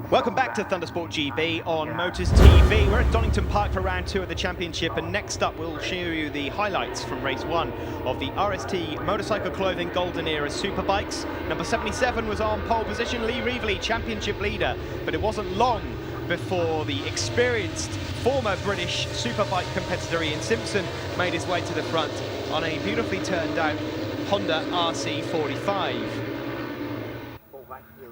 Welcome back to ThundersportGB on Motors TV. We're at Donington Park for round 2 of the championship, and next up we'll show you the highlights from race 1 of the RST Motorcycle Clothing Golden Era Superbikes. Number 77 was on pole position, Lee Reevely, championship leader, but it wasn't long before the experienced former British Superbike competitor Ian Simpson made his way to the front on a beautifully turned out Honda RC45.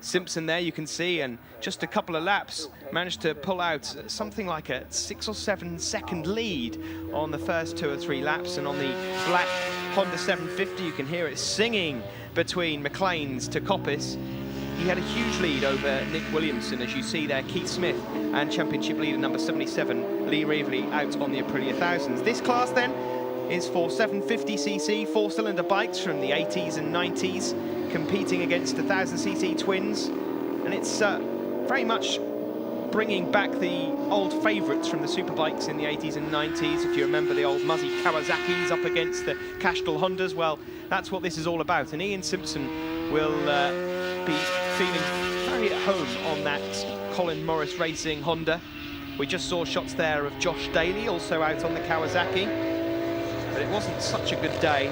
Simpson there, you can see, and just a couple of laps managed to pull out something like a 6 or 7 second lead on the first 2 or 3 laps. And on the black Honda 750, you can hear it singing between McLean's to Coppice. He had a huge lead over Nick Williamson, as you see there, Keith Smith, and championship leader number 77, Lee Reevely, out on the Aprilia Thousands. This class then is for 750cc 4-cylinder bikes from the 80s and 90s, competing against the 1000cc twins, and it's very much bringing back the old favourites from the Superbikes in the 80s and 90s. If you remember the old Muzzy Kawasaki's up against the Castrol Hondas, well, that's what this is all about. And Ian Simpson will be feeling very at home on that Colin Morris Racing Honda. We just saw shots there of Josh Daly, also out on the Kawasaki, but it wasn't such a good day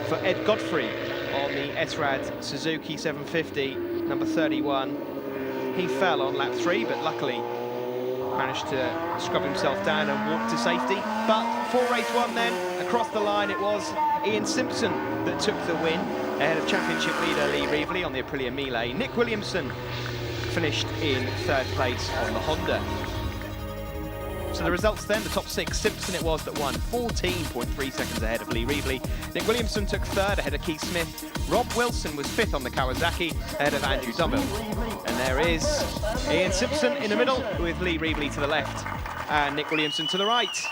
for Ed Godfrey on the SRAD Suzuki 750, number 31. He fell on lap 3, but luckily managed to scrub himself down and walk to safety. But for race 1 then, across the line, it was Ian Simpson that took the win, ahead of championship leader Lee Reevely on the Aprilia Miele. Nick Williamson finished in 3rd place on the Honda. So the results then, the top 6, Simpson it was that won, 14.3 seconds ahead of Lee Reevely. Nick Williamson took 3rd ahead of Keith Smith. Rob Wilson was 5th on the Kawasaki ahead of Andrew Dummel. And there is Ian Simpson in the middle with Lee Reevely to the left and Nick Williamson to the right.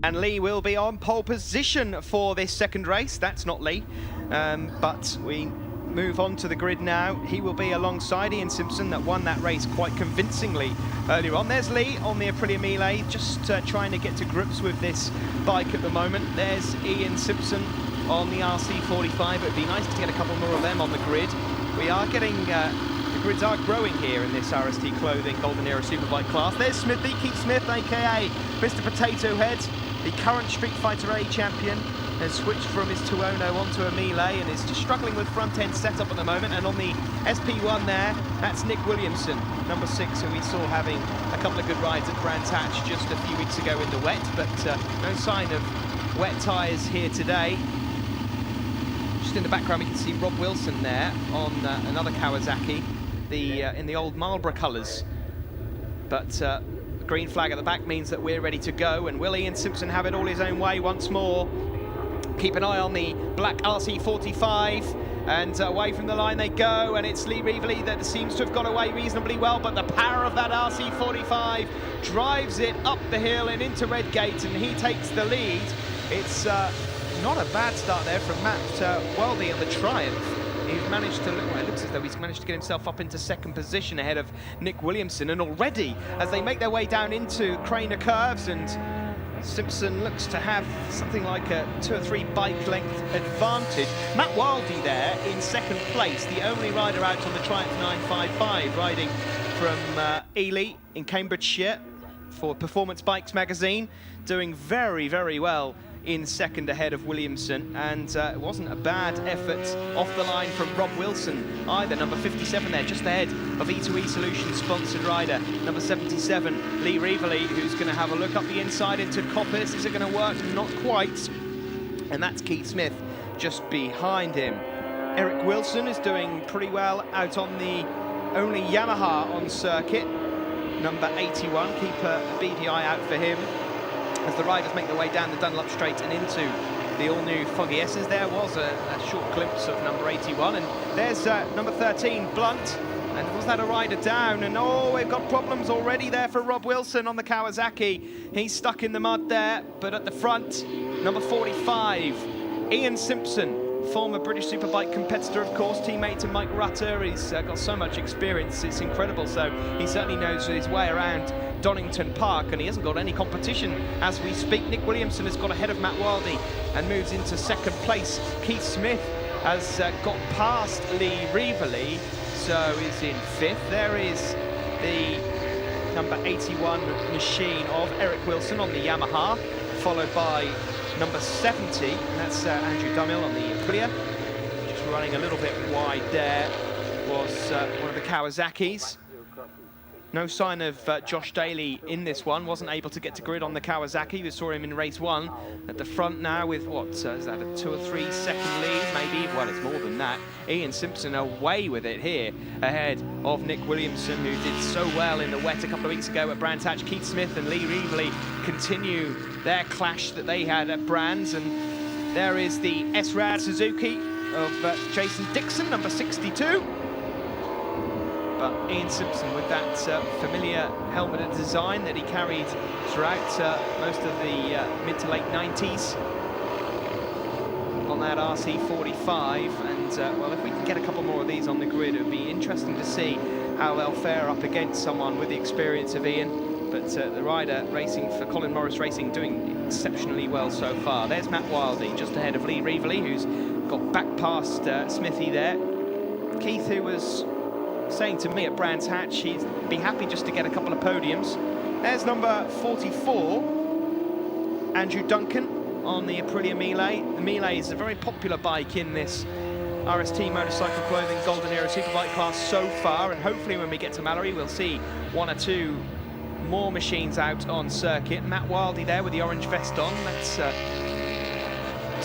And Lee will be on pole position for this second race. That's not Lee, but we move on to the grid now. He will be alongside Ian Simpson that won that race quite convincingly earlier on. There's Lee on the Aprilia Miele, just trying to get to grips with this bike at the moment. There's Ian Simpson on the RC45. It would be nice to get a couple more of them on the grid. We are getting, the grids are growing here in this RST Clothing Golden Era Superbike class. There's Smithy, Keith Smith, aka Mr. Potato Head. The current Street Fighter A champion has switched from his Tuono onto a Miele and is just struggling with front-end setup at the moment. And on the SP1 there, that's Nick Williamson, number 6, who we saw having a couple of good rides at Brands Hatch just a few weeks ago in the wet, but no sign of wet tyres here today. Just in the background, we can see Rob Wilson there on another Kawasaki, in the old Marlboro colours. But green flag at the back means that we're ready to go, and will Ian Simpson have it all his own way once more? Keep an eye on the black RC45, and away from the line they go, and it's Lee Reevely that seems to have got away reasonably well, but the power of that RC45 drives it up the hill and into Redgate, and he takes the lead. It's not a bad start there from Matt Weldy on the Triumph. He's managed to, well, it looks as though he's managed to get himself up into 2nd position ahead of Nick Williamson, and already as they make their way down into Craner Curves, and Simpson looks to have something like a 2 or 3 bike length advantage. Matt Wildy there in 2nd place, the only rider out on the Triumph 955, riding from Ely in Cambridgeshire for Performance Bikes magazine, doing very, very well in second ahead of Williamson, and it wasn't a bad effort off the line from Rob Wilson either, number 57 there, just ahead of E2E Solutions sponsored rider, number 77, Lee Reevely, who's going to have a look up the inside into Coppice. Is it going to work? Not quite. And that's Keith Smith just behind him. Eric Wilson is doing pretty well out on the only Yamaha on circuit, number 81. Keep a beady eye out for him as the riders make their way down the Dunlop Straight and into the all-new Foggy S's. There was a short glimpse of number 81, and there's number 13, Blunt. And was that a rider down? And oh, we've got problems already there for Rob Wilson on the Kawasaki. He's stuck in the mud there, but at the front, number 45, Ian Simpson, former British Superbike competitor, of course, teammate to Mike Rutter. He's got so much experience, it's incredible. So he certainly knows his way around Donington Park, and he hasn't got any competition as we speak. Nick Williamson has got ahead of Matt Wildy and moves into second place. Keith Smith has got past Lee Reevely, so is in fifth. There is the number 81 machine of Eric Wilson on the Yamaha, followed by number 70, and that's Andrew Dummel on the Aprilia. Just running a little bit wide there was one of the Kawasaki's. No sign of Josh Daly in this one. Wasn't able to get to grid on the Kawasaki. We saw him in race one at the front now with, what, is that a 2 or 3 second lead? Maybe, well, it's more than that. Ian Simpson away with it here, ahead of Nick Williamson, who did so well in the wet a couple of weeks ago at Brands Hatch. Keith Smith and Lee Reevely continue their clash that they had at Brands, and there is the S-Rad Suzuki of Jason Dixon, number 62. But Ian Simpson with that familiar helmeted design that he carried throughout most of the mid to late 90s on that RC45. And well, if we can get a couple more of these on the grid, it would be interesting to see how they'll fare up against someone with the experience of Ian. But the rider racing for Colin Morris Racing doing exceptionally well so far. There's Matt Wildy just ahead of Lee Reevely, who's got back past Smithy there. Keith, who was saying to me at Brands Hatch he'd be happy just to get a couple of podiums. There's number 44, Andrew Duncan on the Aprilia Melee. The Melee is a very popular bike in this RST Motorcycle Clothing Golden Era Superbike class so far, and hopefully when we get to Mallory we'll see 1 or 2 more machines out on circuit. Matt Wildy there with the orange vest on. That's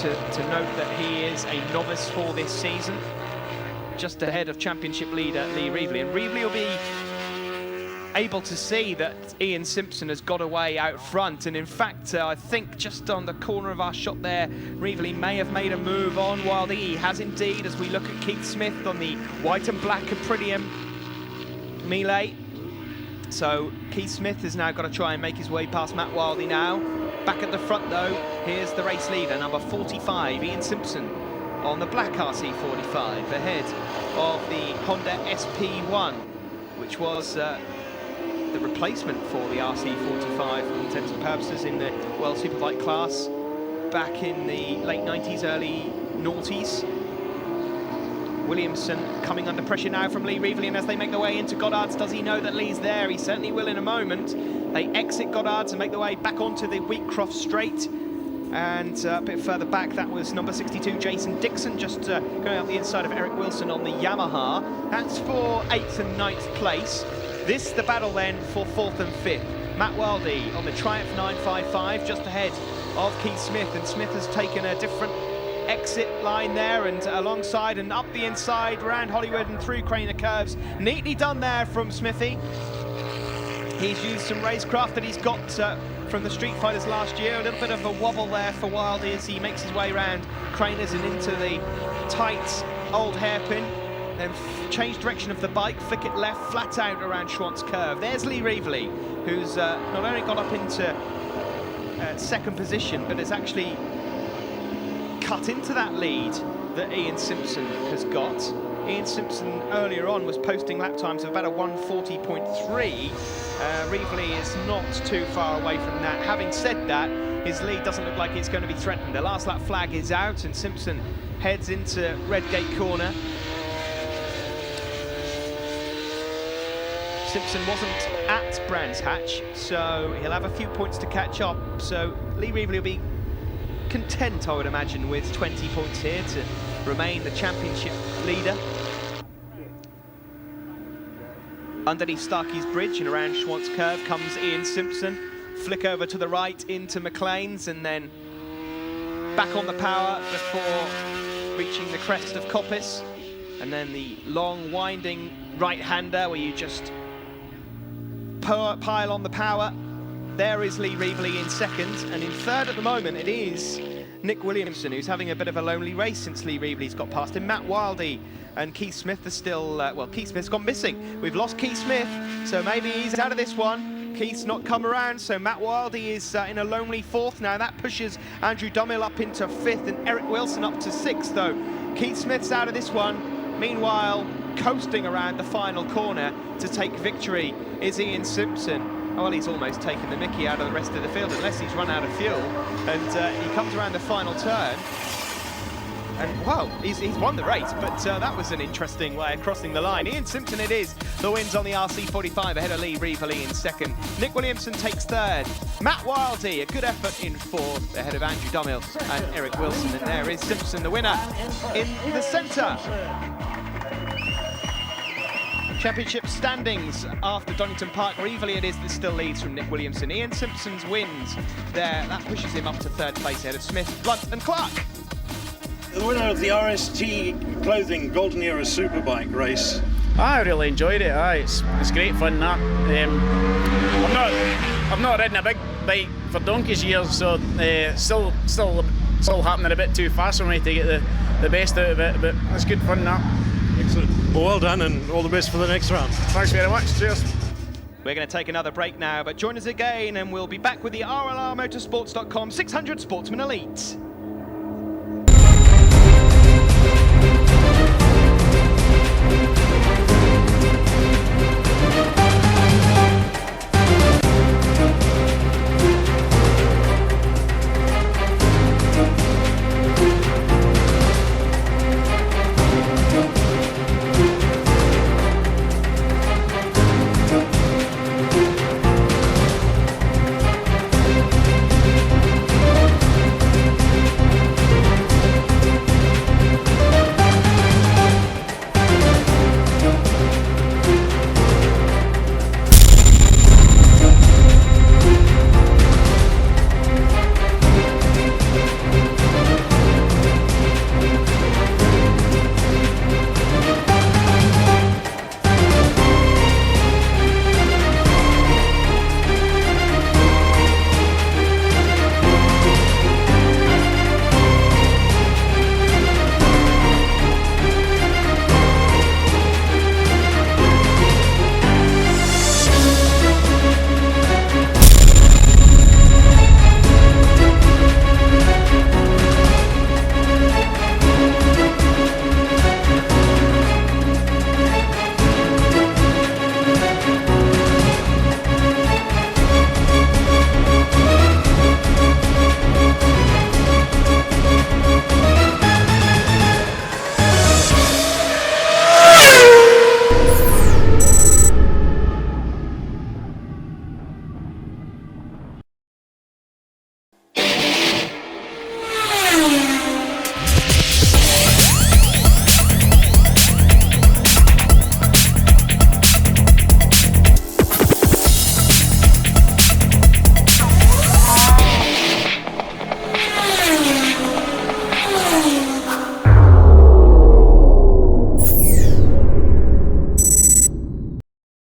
to note that he is a novice for this season, just ahead of championship leader Lee Reevely. And Reevely will be able to see that Ian Simpson has got away out front. And in fact, I think just on the corner of our shot there, Reevely may have made a move on Wildy. He has indeed, as we look at Keith Smith on the white and black Aprilia Melee. So Keith Smith has now got to try and make his way past Matt Wildy now. Back at the front though, here's the race leader, number 45, Ian Simpson, on the black RC45, ahead of the Honda SP1, which was the replacement for the RC45 for all intents and purposes in the World Superbike class back in the late 90s, early noughties. Williamson coming under pressure now from Lee Reevely, and as they make their way into Goddard's, does he know that Lee's there? He certainly will in a moment. They exit Goddard's and make their way back onto the Wheatcroft Straight. And a bit further back, that was number 62, Jason Dixon, just going out the inside of Eric Wilson on the Yamaha. That's for 8th and 9th place. This, the battle then for 4th and 5th. Matt Wildy on the Triumph 955, just ahead of Keith Smith, and Smith has taken a different exit line there, and alongside and up the inside, round Hollywood and through Craner Curves. Neatly done there from Smithy. He's used some racecraft that he's got from the Street Fighters last year. A little bit of a wobble there for Wildy as he makes his way around Craners and into the tight old hairpin. Then change direction of the bike, flick it left, flat out around Schwantz Curve. There's Lee Reevely, who's not only got up into second position, but has actually cut into that lead that Ian Simpson has got. Ian Simpson earlier on was posting lap times of about a 1:40.3. Reevely is not too far away from that. Having said that, his lead doesn't look like it's going to be threatened. The last lap flag is out and Simpson heads into Redgate corner. Simpson wasn't at Brands Hatch, so he'll have a few points to catch up. So Lee Reevely will be content, I would imagine, with 20 points here to remain the championship leader. Underneath Starkey's Bridge and around Schwantz Curve comes Ian Simpson. Flick over to the right into McLean's and then back on the power before reaching the crest of Coppice. And then the long winding right-hander where you just pile on the power. There is Lee Reevely in second, and in third at the moment it is Nick Williamson, who's having a bit of a lonely race since Lee Reevely's got past him. Matt Wildey and Keith Smith are still, well, Keith Smith's gone missing. We've lost Keith Smith, so maybe he's out of this one. Keith's not come around, so Matt Wildey is in a lonely fourth now. That pushes Andrew Dummel up into fifth and Eric Wilson up to sixth, though. Keith Smith's out of this one. Meanwhile, coasting around the final corner to take victory is Ian Simpson. Well, he's almost taken the mickey out of the rest of the field, unless he's run out of fuel. And he comes around the final turn. And, well, he's won the race, but that was an interesting way of crossing the line. Ian Simpson it is, the wins on the RC45 ahead of Lee Reevely in second. Nick Williamson takes third. Matt Wildey, a good effort in fourth, ahead of Andrew Dummel and Eric Wilson. And there is Simpson, the winner, in the centre. Championship standings after Donington Park. Reevely it is that still leads from Nick Williamson. Ian Simpson's wins there, that pushes him up to third place ahead of Smith, Blunt and Clark. The winner of the RST Clothing Golden Era Superbike race. I really enjoyed it. It's great fun. That I've not ridden a big bike for donkey's years, so still happening a bit too fast for me to get the best out of it. But it's good fun. That. Excellent. Well done, and all the best for the next round. Thanks very much. Cheers. We're going to take another break now, but join us again, and we'll be back with the RLRmotorsports.com 600 Sportsman Elite.